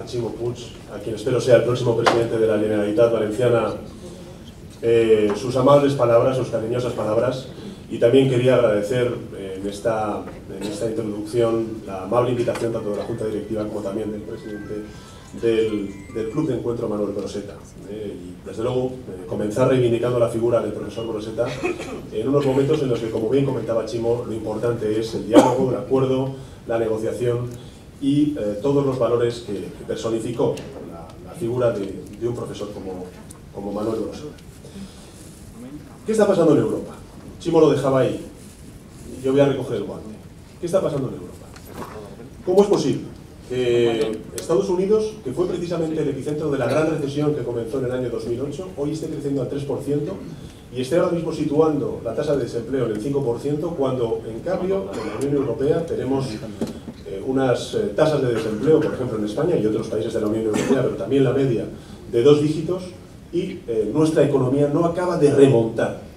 Chimo Puig, a quien espero sea el próximo presidente de la Generalitat Valenciana, sus amables palabras, sus cariñosas palabras, y también quería agradecer en esta introducción la amable invitación tanto de la Junta Directiva como también del presidente del Club de Encuentro, Manuel Broseta. Y desde luego comenzar reivindicando la figura del profesor Broseta en unos momentos en los que, como bien comentaba Chimo, lo importante es el diálogo, el acuerdo, la negociación y todos los valores que personificó la figura de un profesor como Manuel Broseta. ¿Qué está pasando en Europa? Chimo lo dejaba ahí, yo voy a recoger el guante. ¿Qué está pasando en Europa? ¿Cómo es posible que Estados Unidos, que fue precisamente el epicentro de la gran recesión que comenzó en el año 2008, hoy esté creciendo al 3% y esté ahora mismo situando la tasa de desempleo en el 5%, cuando en cambio en la Unión Europea tenemos unas tasas de desempleo, por ejemplo en España y otros países de la Unión Europea, pero también la media de 2 dígitos, y nuestra economía no acaba de remontar?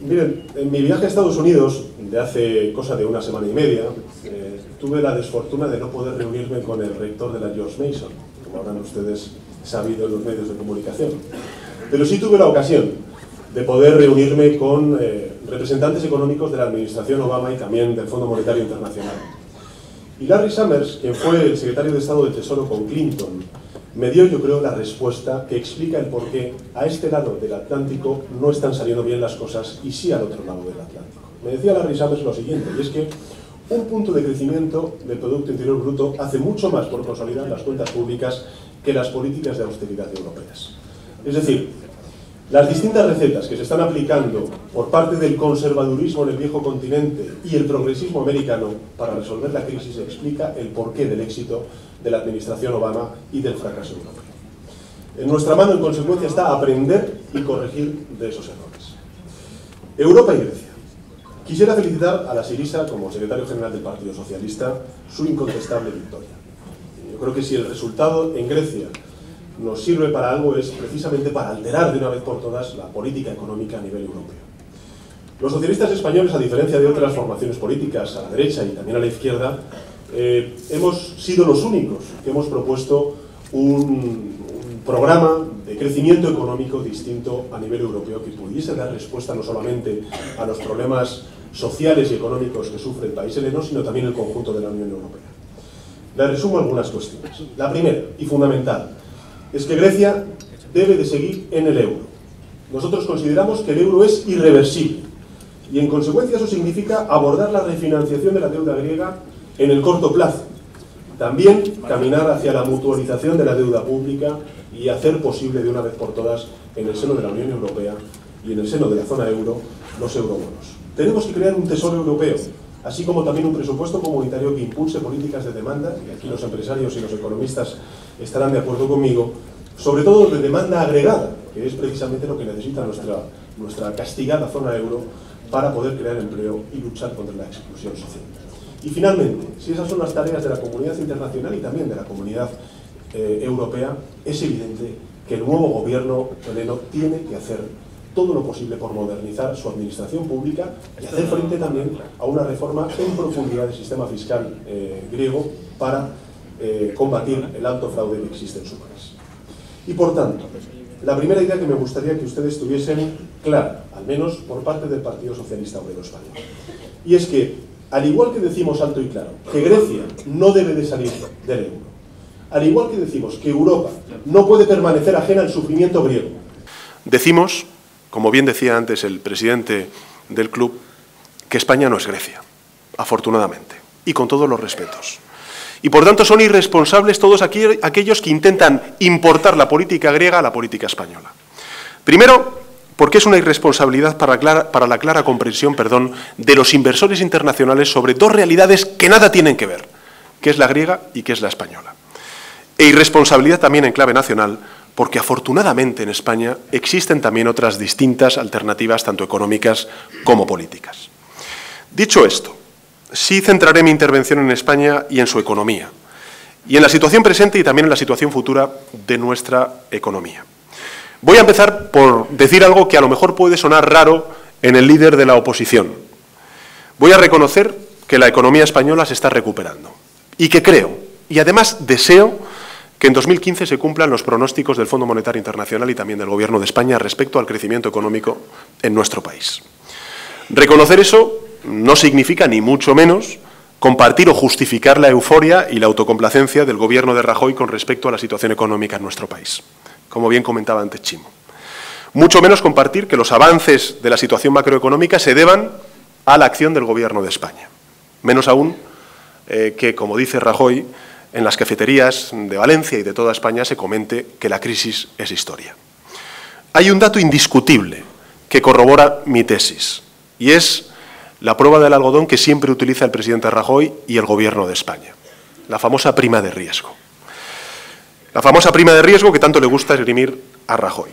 Miren, en mi viaje a Estados Unidos, de hace cosa de una semana y media, tuve la desfortuna de no poder reunirme con el rector de la George Mason, como habrán ustedes sabido en los medios de comunicación. Pero sí tuve la ocasión de poder reunirme con representantes económicos de la administración Obama y también del Fondo Monetario Internacional. Y Larry Summers, quien fue el secretario de Estado de Tesoro con Clinton, me dio, yo creo, la respuesta que explica el por qué a este lado del Atlántico no están saliendo bien las cosas y sí al otro lado del Atlántico. Me decía Larry Summers lo siguiente, y es que un punto de crecimiento del Producto Interior Bruto hace mucho más por consolidar las cuentas públicas que las políticas de austeridad europeas. Es decir, las distintas recetas que se están aplicando por parte del conservadurismo en el viejo continente y el progresismo americano para resolver la crisis explica el porqué del éxito de la administración Obama y del fracaso europeo. En nuestra mano, en consecuencia, está aprender y corregir de esos errores. Europa y Grecia. Quisiera felicitar a la Syriza, como secretario general del Partido Socialista, su incontestable victoria. Yo creo que si el resultado en Grecia nos sirve para algo es precisamente para alterar de una vez por todas la política económica a nivel europeo. Los socialistas españoles, a diferencia de otras formaciones políticas a la derecha y también a la izquierda, hemos sido los únicos que hemos propuesto un programa de crecimiento económico distinto a nivel europeo que pudiese dar respuesta no solamente a los problemas sociales y económicos que sufre el país heleno, sino también el conjunto de la Unión Europea. Les resumo algunas cuestiones. La primera, y fundamental, es que Grecia debe de seguir en el euro. Nosotros consideramos que el euro es irreversible y en consecuencia eso significa abordar la refinanciación de la deuda griega en el corto plazo. También caminar hacia la mutualización de la deuda pública y hacer posible de una vez por todas en el seno de la Unión Europea y en el seno de la zona euro los eurobonos. Tenemos que crear un tesoro europeo, así como también un presupuesto comunitario que impulse políticas de demanda, y aquí los empresarios y los economistas estarán de acuerdo conmigo, sobre todo de demanda agregada, que es precisamente lo que necesita nuestra castigada zona euro para poder crear empleo y luchar contra la exclusión social. Y finalmente, si esas son las tareas de la comunidad internacional y también de la comunidad europea, es evidente que el nuevo gobierno heleno tiene que hacer todo lo posible por modernizar su administración pública y hacer frente también a una reforma en profundidad del sistema fiscal griego para combatir el alto fraude que existe en su país. Y por tanto, la primera idea que me gustaría que ustedes tuviesen clara, al menos por parte del Partido Socialista Obrero Español, y es que, al igual que decimos alto y claro que Grecia no debe de salir del euro, al igual que decimos que Europa no puede permanecer ajena al sufrimiento griego, decimos, como bien decía antes el presidente del club, que España no es Grecia, afortunadamente, y con todos los respetos. Y por tanto son irresponsables todos aquellos que intentan importar la política griega a la política española. Primero, porque es una irresponsabilidad para la clara comprensión, de los inversores internacionales sobre dos realidades que nada tienen que ver, que es la griega y que es la española. E irresponsabilidad también en clave nacional, porque afortunadamente en España existen también otras distintas alternativas, tanto económicas como políticas. Dicho esto, sí centraré mi intervención en España y en su economía, y en la situación presente y también en la situación futura de nuestra economía. Voy a empezar por decir algo que a lo mejor puede sonar raro en el líder de la oposición. Voy a reconocer que la economía española se está recuperando y que creo Y además deseo que en 2015 se cumplan los pronósticos del Fondo Monetario Internacional y también del Gobierno de España respecto al crecimiento económico en nuestro país. Reconocer eso no significa, ni mucho menos, compartir o justificar la euforia y la autocomplacencia del Gobierno de Rajoy con respecto a la situación económica en nuestro país, como bien comentaba antes Chimo. Mucho menos compartir que los avances de la situación macroeconómica se deban a la acción del Gobierno de España. Menos aún que, como dice Rajoy, en las cafeterías de Valencia y de toda España se comente que la crisis es historia. Hay un dato indiscutible que corrobora mi tesis, y es la prueba del algodón que siempre utiliza el presidente Rajoy y el Gobierno de España, la famosa prima de riesgo. La famosa prima de riesgo que tanto le gusta esgrimir a Rajoy.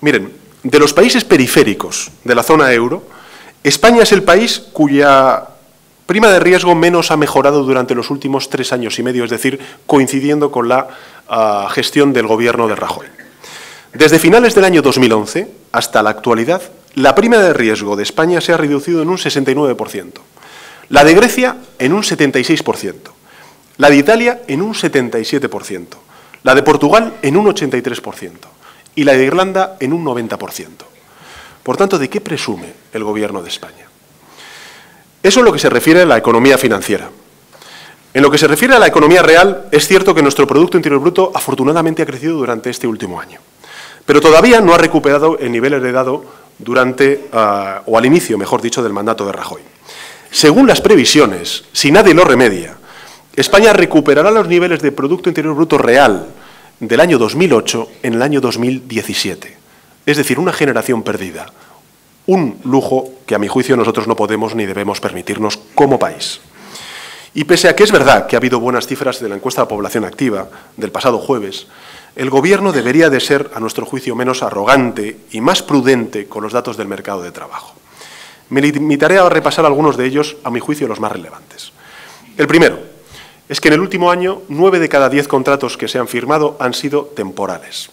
Miren, de los países periféricos de la zona euro, España es el país cuya prima de riesgo menos ha mejorado durante los últimos 3 años y medio, es decir, coincidiendo con la gestión del Gobierno de Rajoy. Desde finales del año 2011 hasta la actualidad, la prima de riesgo de España se ha reducido en un 69%, la de Grecia en un 76%, la de Italia en un 77%, la de Portugal en un 83% y la de Irlanda en un 90%. Por tanto, ¿de qué presume el Gobierno de España? Eso es lo que se refiere a la economía financiera. En lo que se refiere a la economía real, es cierto que nuestro Producto Interior Bruto afortunadamente ha crecido durante este último año, pero todavía no ha recuperado el nivel heredado durante, o al inicio, mejor dicho, del mandato de Rajoy. Según las previsiones, si nadie lo remedia, España recuperará los niveles de Producto Interior Bruto real del año 2008 en el año 2017. Es decir, una generación perdida. Un lujo que, a mi juicio, nosotros no podemos ni debemos permitirnos como país. Y pese a que es verdad que ha habido buenas cifras de la encuesta de población activa del pasado jueves, el Gobierno debería de ser, a nuestro juicio, menos arrogante y más prudente con los datos del mercado de trabajo. Me limitaré a repasar algunos de ellos, a mi juicio, los más relevantes. El primero es que en el último año 9 de cada 10 contratos que se han firmado han sido temporales.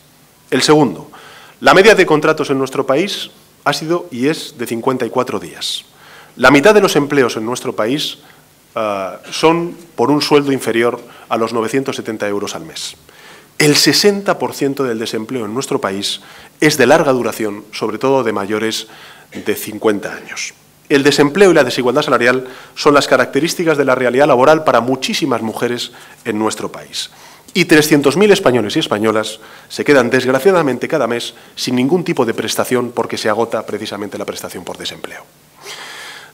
El segundo, la media de contratos en nuestro país ha sido y es de 54 días. La mitad de los empleos en nuestro país son por un sueldo inferior a los 970 euros al mes. El 60% del desempleo en nuestro país es de larga duración, sobre todo de mayores de 50 años. El desempleo y la desigualdad salarial son las características de la realidad laboral para muchísimas mujeres en nuestro país. Y 300.000 españoles y españolas se quedan, desgraciadamente, cada mes sin ningún tipo de prestación porque se agota precisamente la prestación por desempleo.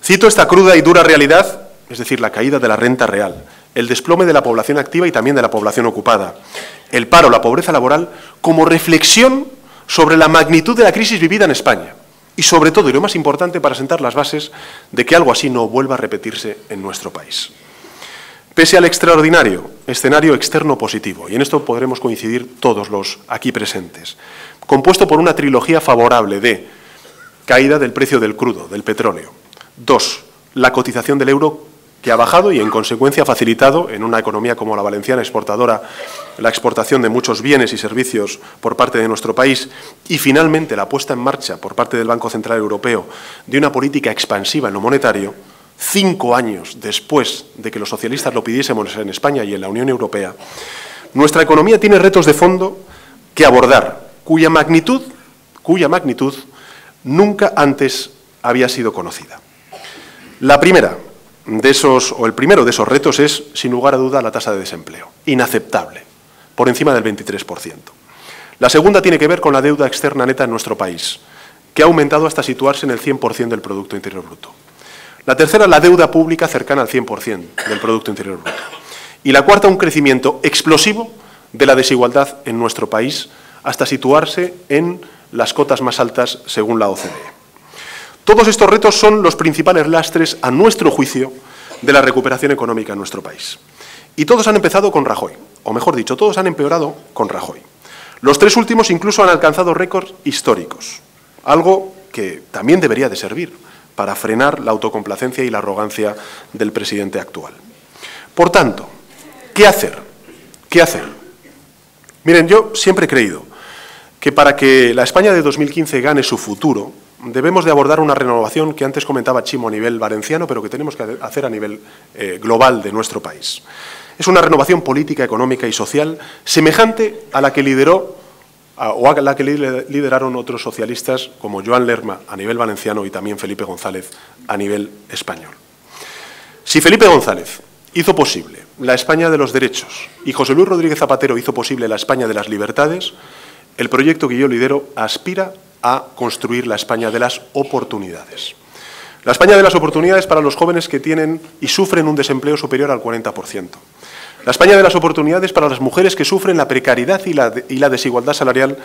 Cito esta cruda y dura realidad, es decir, la caída de la renta real, el desplome de la población activa y también de la población ocupada, el paro, la pobreza laboral, como reflexión sobre la magnitud de la crisis vivida en España y, sobre todo, y lo más importante, para sentar las bases de que algo así no vuelva a repetirse en nuestro país. Pese al extraordinario escenario externo positivo, y en esto podremos coincidir todos los aquí presentes, compuesto por una trilogía favorable de caída del precio del crudo, del petróleo. 2, la cotización del euro, que ha bajado y, en consecuencia, ha facilitado, en una economía como la valenciana exportadora, la exportación de muchos bienes y servicios por parte de nuestro país. Y, finalmente, la puesta en marcha por parte del Banco Central Europeo de una política expansiva en lo monetario, 5 años después de que los socialistas lo pidiésemos en España y en la Unión Europea. Nuestra economía tiene retos de fondo que abordar, cuya magnitud nunca antes había sido conocida. La primera de esos, o el primero de esos retos es, sin lugar a duda, la tasa de desempleo, inaceptable, por encima del 23%. La segunda tiene que ver con la deuda externa neta en nuestro país, que ha aumentado hasta situarse en el 100% del Producto Interior Bruto. La tercera, la deuda pública cercana al 100% del Producto Interior Bruto. Y la cuarta, un crecimiento explosivo de la desigualdad en nuestro país hasta situarse en las cotas más altas según la OCDE. Todos estos retos son los principales lastres, a nuestro juicio, de la recuperación económica en nuestro país. Y todos han empezado con Rajoy, o mejor dicho, todos han empeorado con Rajoy. Los 3 últimos incluso han alcanzado récords históricos, algo que también debería de servir para frenar la autocomplacencia y la arrogancia del presidente actual. Por tanto, ¿qué hacer? ¿Qué hacer? Miren, yo siempre he creído que para que la España de 2015 gane su futuro, debemos de abordar una renovación que antes comentaba Chimo a nivel valenciano, pero que tenemos que hacer a nivel global de nuestro país. Es una renovación política, económica y social semejante a la que lideraron otros socialistas como Joan Lerma a nivel valenciano y también Felipe González a nivel español. Si Felipe González hizo posible la España de los derechos y José Luis Rodríguez Zapatero hizo posible la España de las libertades, el proyecto que yo lidero aspira a construir la España de las oportunidades. La España de las oportunidades para los jóvenes que tienen y sufren un desempleo superior al 40%. La España de las oportunidades para las mujeres que sufren la precariedad y la desigualdad salarial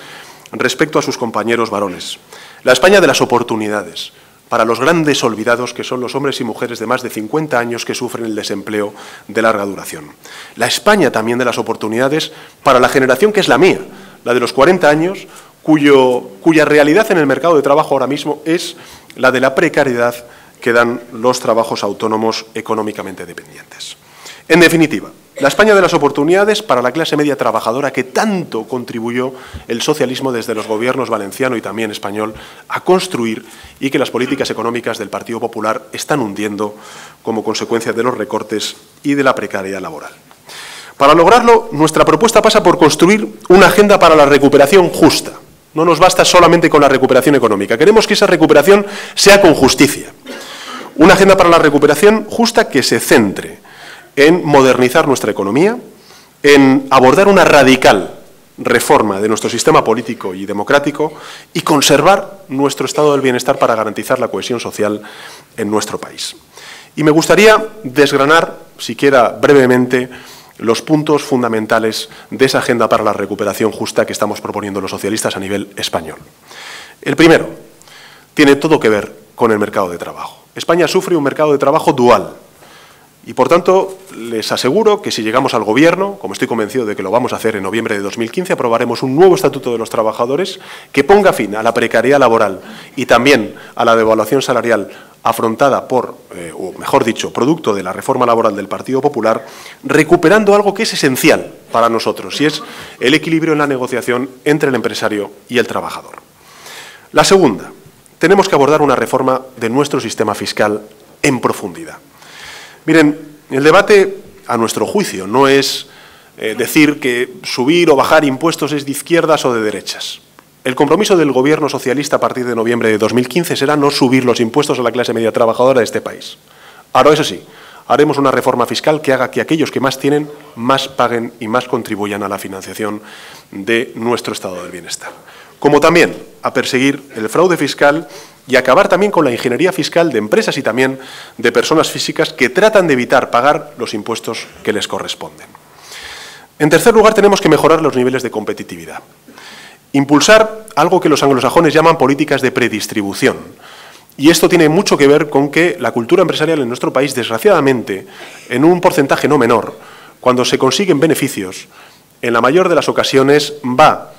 respecto a sus compañeros varones. La España de las oportunidades para los grandes olvidados que son los hombres y mujeres de más de 50 años que sufren el desempleo de larga duración. La España también de las oportunidades para la generación que es la mía, la de los 40 años, cuya realidad en el mercado de trabajo ahora mismo es la de la precariedad que dan los trabajos autónomos económicamente dependientes. En definitiva, la España de las oportunidades para la clase media trabajadora que tanto contribuyó el socialismo desde los gobiernos valenciano y también español a construir y que las políticas económicas del Partido Popular están hundiendo como consecuencia de los recortes y de la precariedad laboral. Para lograrlo, nuestra propuesta pasa por construir una agenda para la recuperación justa. No nos basta solamente con la recuperación económica. Queremos que esa recuperación sea con justicia. Una agenda para la recuperación justa que se centre en modernizar nuestra economía, en abordar una radical reforma de nuestro sistema político y democrático y conservar nuestro estado del bienestar para garantizar la cohesión social en nuestro país. Y me gustaría desgranar, siquiera brevemente, los puntos fundamentales de esa agenda para la recuperación justa que estamos proponiendo los socialistas a nivel español. El primero tiene todo que ver con el mercado de trabajo. España sufre un mercado de trabajo dual y, por tanto, les aseguro que si llegamos al Gobierno, como estoy convencido de que lo vamos a hacer en noviembre de 2015, aprobaremos un nuevo Estatuto de los Trabajadores que ponga fin a la precariedad laboral y también a la devaluación salarial afrontada por, o mejor dicho, producto de la reforma laboral del Partido Popular, recuperando algo que es esencial para nosotros, y es el equilibrio en la negociación entre el empresario y el trabajador. La segunda, tenemos que abordar una reforma de nuestro sistema fiscal en profundidad. Miren, el debate, a nuestro juicio, no es decir que subir o bajar impuestos es de izquierdas o de derechas. El compromiso del Gobierno socialista a partir de noviembre de 2015 será no subir los impuestos a la clase media trabajadora de este país. Ahora, eso sí, haremos una reforma fiscal que haga que aquellos que más tienen, más paguen y más contribuyan a la financiación de nuestro estado del bienestar. Como también a perseguir el fraude fiscal y acabar también con la ingeniería fiscal de empresas y también de personas físicas que tratan de evitar pagar los impuestos que les corresponden. En tercer lugar, tenemos que mejorar los niveles de competitividad. Impulsar algo que los anglosajones llaman políticas de predistribución. Y esto tiene mucho que ver con que la cultura empresarial en nuestro país, desgraciadamente, en un porcentaje no menor, cuando se consiguen beneficios, en la mayor de las ocasiones va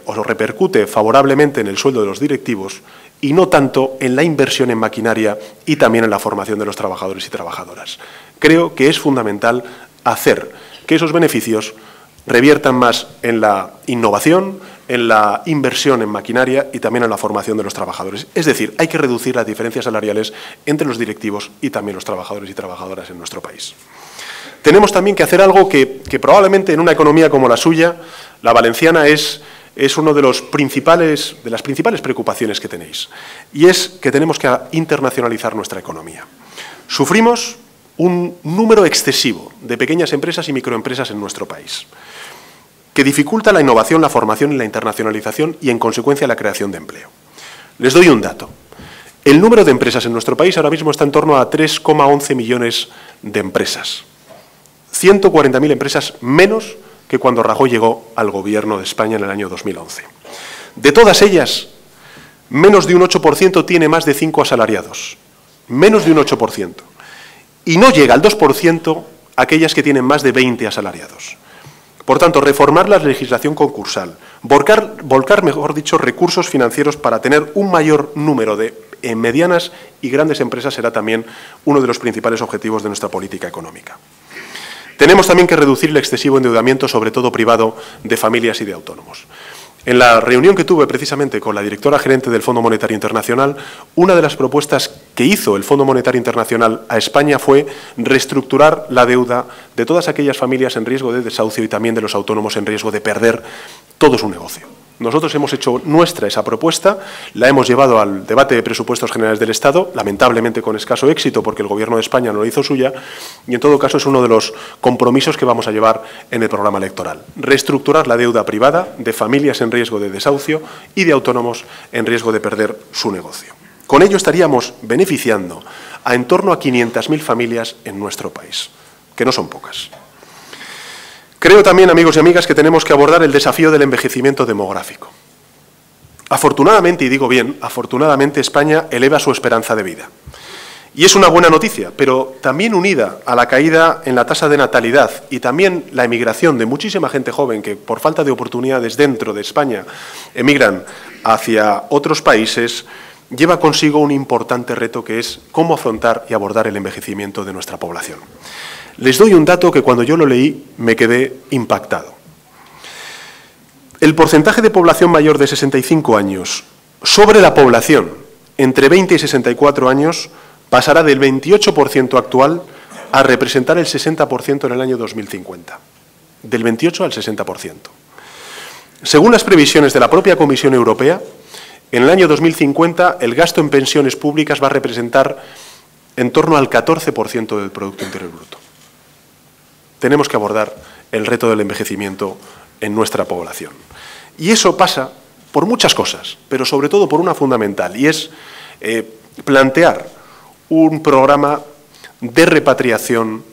o repercute favorablemente en el sueldo de los directivos y no tanto en la inversión en maquinaria y también en la formación de los trabajadores y trabajadoras. Creo que es fundamental hacer que esos beneficios reviertan más en la innovación, en la inversión en maquinaria y también en la formación de los trabajadores. Es decir, hay que reducir las diferencias salariales entre los directivos y también los trabajadores y trabajadoras en nuestro país. Tenemos también que hacer algo que probablemente en una economía como la suya, la valenciana, es una de las principales preocupaciones que tenéis, y es que tenemos que internacionalizar nuestra economía. Sufrimos un número excesivo de pequeñas empresas y microempresas en nuestro país, que dificulta la innovación, la formación y la internacionalización y, en consecuencia, la creación de empleo. Les doy un dato. El número de empresas en nuestro país ahora mismo está en torno a 3,11 millones de empresas. 140.000 empresas menos que cuando Rajoy llegó al Gobierno de España en el año 2011. De todas ellas, menos de un 8% tiene más de 5 asalariados. Menos de un 8%. Y no llega al 2% aquellas que tienen más de 20 asalariados. Por tanto, reformar la legislación concursal, volcar, mejor dicho, recursos financieros para tener un mayor número de medianas y grandes empresas será también uno de los principales objetivos de nuestra política económica. Tenemos también que reducir el excesivo endeudamiento, sobre todo privado, de familias y de autónomos. En la reunión que tuve precisamente con la directora gerente del Fondo Monetario Internacional, una de las propuestas que hizo el Fondo Monetario Internacional a España fue reestructurar la deuda de todas aquellas familias en riesgo de desahucio y también de los autónomos en riesgo de perder todo su negocio. Nosotros hemos hecho nuestra esa propuesta, la hemos llevado al debate de presupuestos generales del Estado, lamentablemente con escaso éxito porque el Gobierno de España no lo hizo suya, y en todo caso es uno de los compromisos que vamos a llevar en el programa electoral. Reestructurar la deuda privada de familias en riesgo de desahucio y de autónomos en riesgo de perder su negocio. Con ello estaríamos beneficiando a en torno a 500.000 familias en nuestro país, que no son pocas. Creo también, amigos y amigas, que tenemos que abordar el desafío del envejecimiento demográfico. Afortunadamente, y digo bien, afortunadamente España eleva su esperanza de vida. Y es una buena noticia, pero también unida a la caída en la tasa de natalidad y también la emigración de muchísima gente joven que por falta de oportunidades dentro de España emigran hacia otros países, lleva consigo un importante reto que es cómo afrontar y abordar el envejecimiento de nuestra población. Les doy un dato que cuando yo lo leí me quedé impactado. El porcentaje de población mayor de 65 años sobre la población entre 20 y 64 años pasará del 28% actual a representar el 60% en el año 2050. Del 28 al 60%. Según las previsiones de la propia Comisión Europea, en el año 2050 el gasto en pensiones públicas va a representar en torno al 14% del Producto Interior Bruto. Tenemos que abordar el reto del envejecimiento en nuestra población. Y eso pasa por muchas cosas, pero sobre todo por una fundamental, y es plantear un programa de repatriación,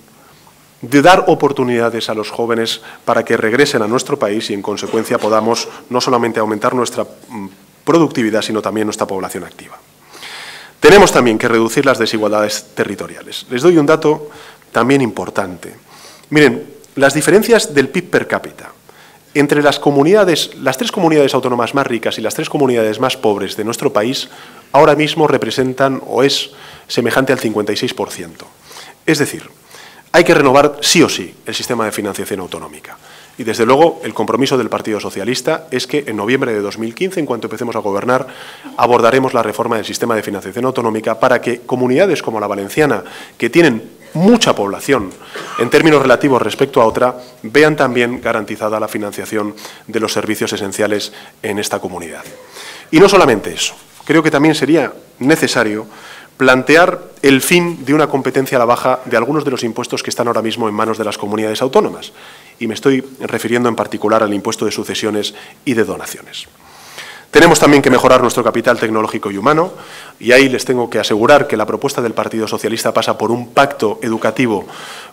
de dar oportunidades a los jóvenes para que regresen a nuestro país y, en consecuencia, podamos no solamente aumentar nuestra productividad, sino también nuestra población activa. Tenemos también que reducir las desigualdades territoriales. Les doy un dato también importante. Miren, las diferencias del PIB per cápita entre las tres comunidades autónomas más ricas y las tres comunidades más pobres de nuestro país ahora mismo representan o es semejante al 56%. Es decir, hay que renovar sí o sí el sistema de financiación autonómica. Y desde luego el compromiso del Partido Socialista es que en noviembre de 2015, en cuanto empecemos a gobernar, abordaremos la reforma del sistema de financiación autonómica para que comunidades como la valenciana, que tienen mucha población en términos relativos respecto a otra, vean también garantizada la financiación de los servicios esenciales en esta comunidad. Y no solamente eso, creo que también sería necesario plantear el fin de una competencia a la baja de algunos de los impuestos que están ahora mismo en manos de las comunidades autónomas. Y me estoy refiriendo en particular al impuesto de sucesiones y de donaciones. Tenemos también que mejorar nuestro capital tecnológico y humano, y ahí les tengo que asegurar que la propuesta del Partido Socialista pasa por un pacto educativo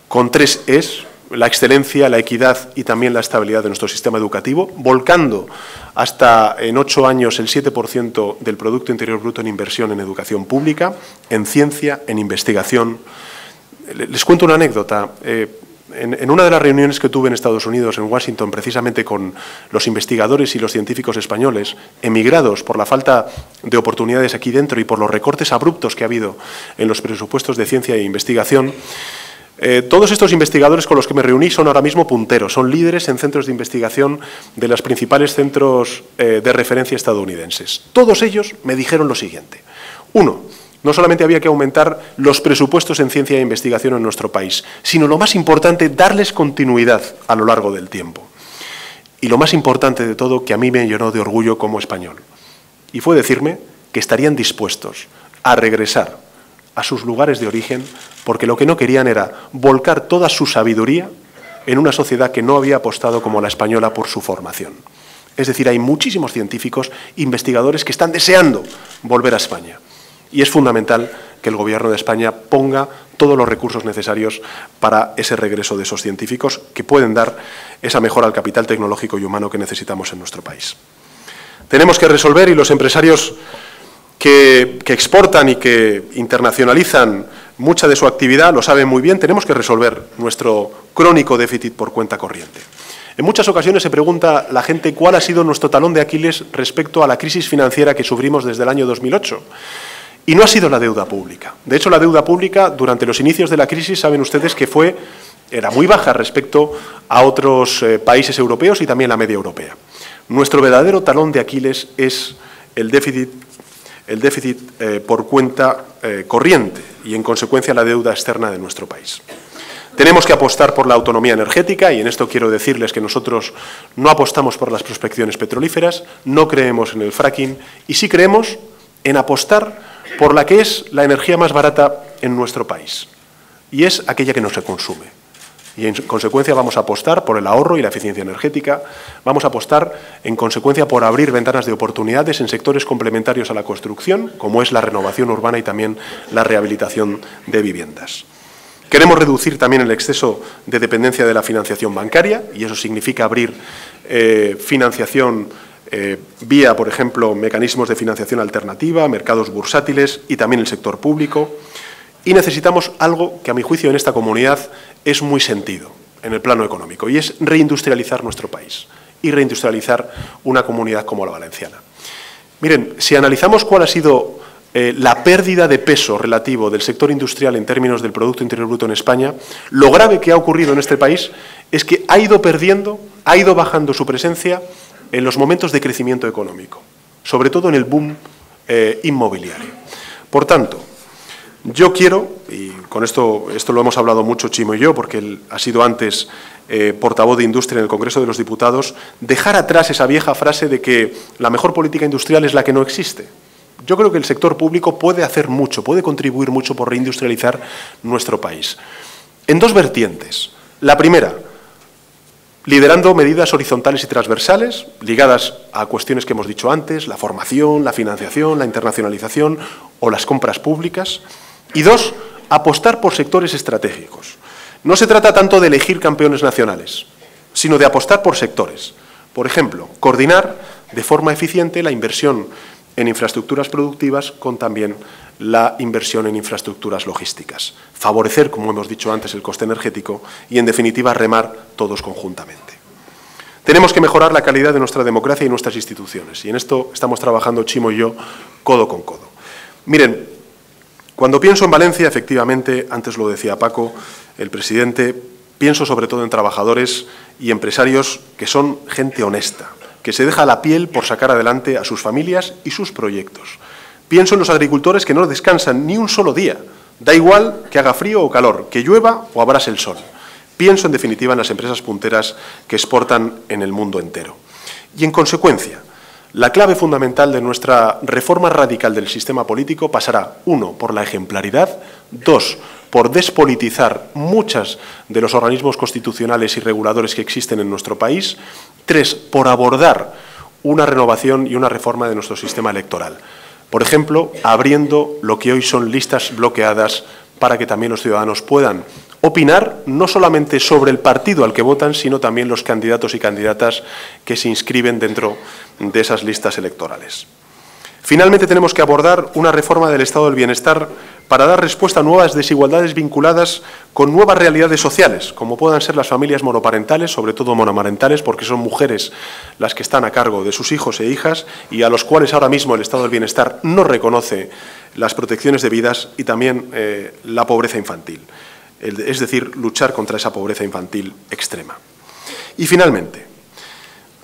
con 3 Es, la excelencia, la equidad y también la estabilidad de nuestro sistema educativo, volcando hasta en 8 años el 7% del Producto Interior Bruto en inversión en educación pública, en ciencia, en investigación. Les cuento una anécdota. En una de las reuniones que tuve en Estados Unidos, en Washington, precisamente con los investigadores y los científicos españoles, emigrados por la falta de oportunidades aquí dentro y por los recortes abruptos que ha habido en los presupuestos de ciencia e investigación, todos estos investigadores con los que me reuní son ahora mismo punteros, son líderes en centros de investigación de los principales centros de referencia estadounidenses. Todos ellos me dijeron lo siguiente. Uno, no solamente había que aumentar los presupuestos en ciencia e investigación en nuestro país, sino lo más importante, darles continuidad a lo largo del tiempo. Y lo más importante de todo, que a mí me llenó de orgullo como español, y fue decirme que estarían dispuestos a regresar a sus lugares de origen, porque lo que no querían era volcar toda su sabiduría en una sociedad que no había apostado como la española por su formación. Es decir, hay muchísimos científicos, investigadores que están deseando volver a España. Y es fundamental que el Gobierno de España ponga todos los recursos necesarios para ese regreso de esos científicos que pueden dar esa mejora al capital tecnológico y humano que necesitamos en nuestro país. Tenemos que resolver, y los empresarios que exportan y que internacionalizan mucha de su actividad lo saben muy bien, tenemos que resolver nuestro crónico déficit por cuenta corriente. En muchas ocasiones se pregunta la gente cuál ha sido nuestro talón de Aquiles respecto a la crisis financiera que sufrimos desde el año 2008. Y no ha sido la deuda pública. De hecho, la deuda pública, durante los inicios de la crisis, saben ustedes que era muy baja respecto a otros países europeos y también la media europea. Nuestro verdadero talón de Aquiles es el déficit por cuenta corriente y, en consecuencia, la deuda externa de nuestro país. Tenemos que apostar por la autonomía energética y en esto quiero decirles que nosotros no apostamos por las prospecciones petrolíferas, no creemos en el fracking y sí creemos en apostar por la que es la energía más barata en nuestro país y es aquella que no se consume. Y, en consecuencia, vamos a apostar por el ahorro y la eficiencia energética, vamos a apostar, en consecuencia, por abrir ventanas de oportunidades en sectores complementarios a la construcción, como es la renovación urbana y también la rehabilitación de viviendas. Queremos reducir también el exceso de dependencia de la financiación bancaria y eso significa abrir financiación vía, por ejemplo, mecanismos de financiación alternativa, mercados bursátiles y también el sector público. Y necesitamos algo que, a mi juicio, en esta comunidad es muy sentido en el plano económico y es reindustrializar nuestro país y reindustrializar una comunidad como la valenciana. Miren, si analizamos cuál ha sido la pérdida de peso relativo del sector industrial en términos del Producto Interior Bruto en España, lo grave que ha ocurrido en este país es que ha ido perdiendo, ha ido bajando su presencia en los momentos de crecimiento económico, sobre todo en el boom inmobiliario. Por tanto, yo quiero, y con esto lo hemos hablado mucho Chimo y yo, porque él ha sido antes portavoz de Industria en el Congreso de los Diputados, dejar atrás esa vieja frase de que la mejor política industrial es la que no existe. Yo creo que el sector público puede hacer mucho, puede contribuir mucho por reindustrializar nuestro país. En dos vertientes. La primera, liderando medidas horizontales y transversales ligadas a cuestiones que hemos dicho antes, la formación, la financiación, la internacionalización o las compras públicas. Y dos, apostar por sectores estratégicos. No se trata tanto de elegir campeones nacionales, sino de apostar por sectores. Por ejemplo, coordinar de forma eficiente la inversión en infraestructuras productivas con también la inversión en infraestructuras logísticas. Favorecer, como hemos dicho antes, el coste energético y, en definitiva, remar todos conjuntamente. Tenemos que mejorar la calidad de nuestra democracia y nuestras instituciones y en esto estamos trabajando Chimo y yo codo con codo. Miren, cuando pienso en Valencia, efectivamente, antes lo decía Paco, el presidente, pienso sobre todo en trabajadores y empresarios que son gente honesta, que se deja la piel por sacar adelante a sus familias y sus proyectos. Pienso en los agricultores que no descansan ni un solo día, da igual que haga frío o calor, que llueva o abrase el sol. Pienso, en definitiva, en las empresas punteras que exportan en el mundo entero. Y, en consecuencia, la clave fundamental de nuestra reforma radical del sistema político pasará, 1, por la ejemplaridad, 2, por despolitizar muchos de los organismos constitucionales y reguladores que existen en nuestro país, 3, por abordar una renovación y una reforma de nuestro sistema electoral. Por ejemplo, abriendo lo que hoy son listas bloqueadas para que también los ciudadanos puedan opinar no solamente sobre el partido al que votan, sino también los candidatos y candidatas que se inscriben dentro de esas listas electorales. Finalmente, tenemos que abordar una reforma del estado del bienestar para dar respuesta a nuevas desigualdades vinculadas con nuevas realidades sociales, como puedan ser las familias monoparentales, sobre todo monomarentales, porque son mujeres las que están a cargo de sus hijos e hijas y a los cuales ahora mismo el estado del bienestar no reconoce las protecciones debidas y también la pobreza infantil, es decir, luchar contra esa pobreza infantil extrema. Y finalmente,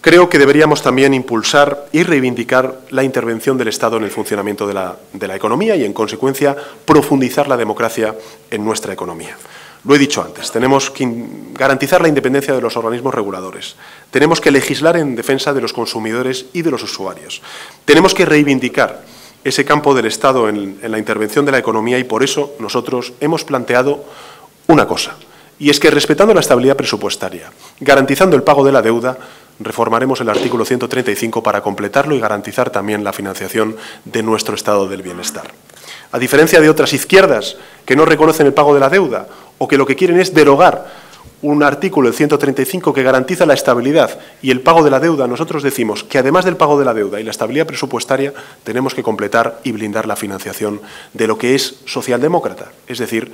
creo que deberíamos también impulsar y reivindicar la intervención del Estado en el funcionamiento de la economía y, en consecuencia, profundizar la democracia en nuestra economía. Lo he dicho antes, tenemos que garantizar la independencia de los organismos reguladores, tenemos que legislar en defensa de los consumidores y de los usuarios, tenemos que reivindicar ese campo del Estado en la intervención de la economía y, por eso, nosotros hemos planteado una cosa, y es que, respetando la estabilidad presupuestaria, garantizando el pago de la deuda, reformaremos el artículo 135 para completarlo y garantizar también la financiación de nuestro estado del bienestar. A diferencia de otras izquierdas que no reconocen el pago de la deuda o que lo que quieren es derogar un artículo, el 135, que garantiza la estabilidad y el pago de la deuda, nosotros decimos que además del pago de la deuda y la estabilidad presupuestaria tenemos que completar y blindar la financiación de lo que es socialdemócrata, es decir,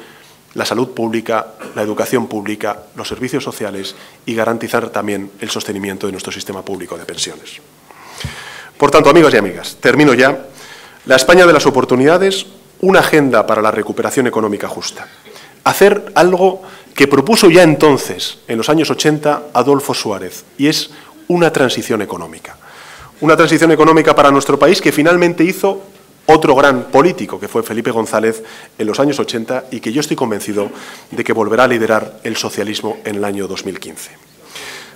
la salud pública, la educación pública, los servicios sociales y garantizar también el sostenimiento de nuestro sistema público de pensiones. Por tanto, amigos y amigas, termino ya. La España de las oportunidades, una agenda para la recuperación económica justa. Hacer algo que propuso ya entonces, en los años 80, Adolfo Suárez, y es una transición económica. Una transición económica para nuestro país que finalmente hizo otro gran político, que fue Felipe González en los años 80 y que yo estoy convencido de que volverá a liderar el socialismo en el año 2015.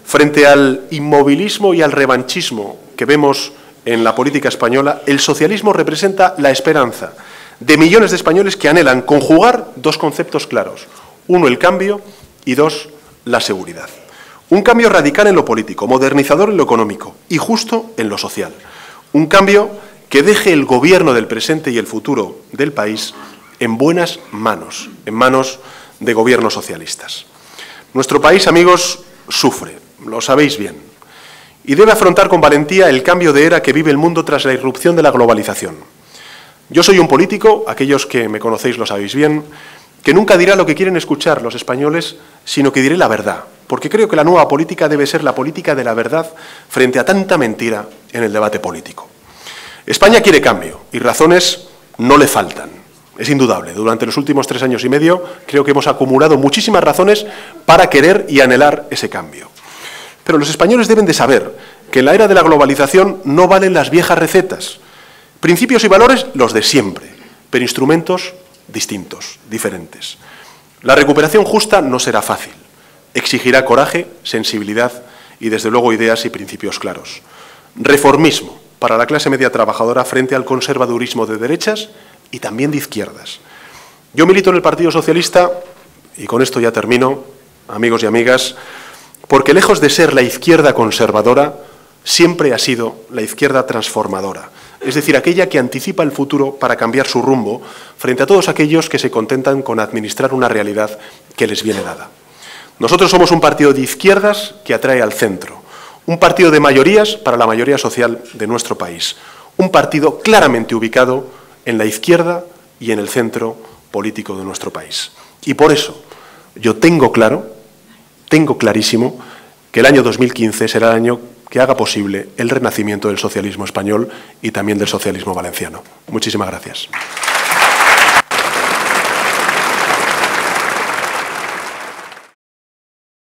Frente al inmovilismo y al revanchismo que vemos en la política española, el socialismo representa la esperanza de millones de españoles que anhelan conjugar dos conceptos claros. Uno, el cambio, y dos, la seguridad. Un cambio radical en lo político, modernizador en lo económico y justo en lo social. Un cambio que deje el gobierno del presente y el futuro del país en buenas manos, en manos de gobiernos socialistas. Nuestro país, amigos, sufre, lo sabéis bien, y debe afrontar con valentía el cambio de era que vive el mundo tras la irrupción de la globalización. Yo soy un político, aquellos que me conocéis lo sabéis bien, que nunca dirá lo que quieren escuchar los españoles, sino que diré la verdad, porque creo que la nueva política debe ser la política de la verdad frente a tanta mentira en el debate político. España quiere cambio y razones no le faltan. Es indudable, durante los últimos 3 años y medio creo que hemos acumulado muchísimas razones para querer y anhelar ese cambio. Pero los españoles deben de saber que en la era de la globalización no valen las viejas recetas. Principios y valores los de siempre, pero instrumentos distintos, diferentes. La recuperación justa no será fácil. Exigirá coraje, sensibilidad y, desde luego, ideas y principios claros. Reformismo para la clase media trabajadora frente al conservadurismo de derechas y también de izquierdas. Yo milito en el Partido Socialista, y con esto ya termino, amigos y amigas, porque lejos de ser la izquierda conservadora, siempre ha sido la izquierda transformadora, es decir, aquella que anticipa el futuro para cambiar su rumbo frente a todos aquellos que se contentan con administrar una realidad que les viene dada. Nosotros somos un partido de izquierdas que atrae al centro, un partido de mayorías para la mayoría social de nuestro país, un partido claramente ubicado en la izquierda y en el centro político de nuestro país. Y por eso yo tengo clarísimo que el año 2015 será el año que haga posible el renacimiento del socialismo español y también del socialismo valenciano. Muchísimas gracias.